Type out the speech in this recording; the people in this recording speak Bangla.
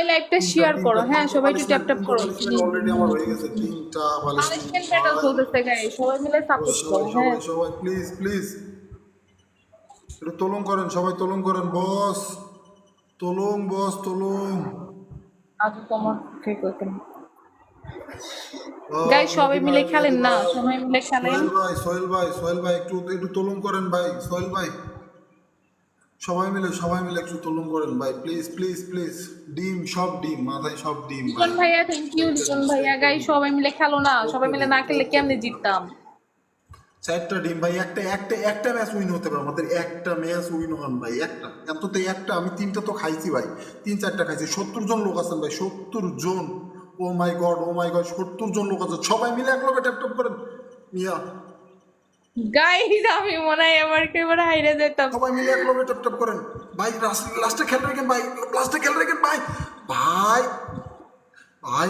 সবাই লাইভটা শেয়ার করো, হ্যাঁ সবাই একটু ট্যাপ ট্যাপ করো অলরেডি আমার হয়ে গেছে 3টা পানিশমেন্ট পানিশমেন্ট ব্যাটল চলতেছে গাইস, সবাই মিলে সাপোর্ট সবাই করো। হ্যাঁ সবাই সবাই প্লিজ প্লিজ একটু তোলং করেন, সবাই তোলং করেন বস, তোলং বস তোলং। আজ তোমার ঠিক আছে গাইস, সবাই মিলে খেলেন না, সবাই মিলে খেলেন। সোহেল ভাই, সোহেল ভাই, সোহেল ভাই একটু একটু তোলং করেন ভাই, সোহেল ভাই সবাই মিলে একটু তোলং করেন ভাই, প্লিজ প্লিজ প্লিজ। ডিম সব ডিম, মাথায় সব ডিম ভাই। লিটন ভাইয়া থ্যাংক ইউ, লিটন ভাইয়া। গাইস সবাই মিলে খেলো না, সবাই মিলে না খেললে কেমনে জিততাম। 4টা ডিম ভাই, একটা একটা একটা ম্যাচ উইন হতে পারে আমাদের, একটা ম্যাচ উইন হন ভাই, একটা এত একটা, আমি 3টা তো খাইছি ভাই, 3-4টা খাইছি। 70 জন লোক আছেন ভাই, 70 জন। ও মাই গড, ও মাই গড, 70 জন লোক আছে, সবাই মিলে এক লগে ট্যাপ ট্যাপ করেন মিয়া, গাইস আমি মনে হয় এবার একেবারে হাইরে যেতাম। সবাই মিলে এক লগে ট্যাপ ট্যাপ করেন ভাই, লাস্টে খেল রাখেন ভাই, লাস্টে খেল রাখেন ভাই, ভাই ভাই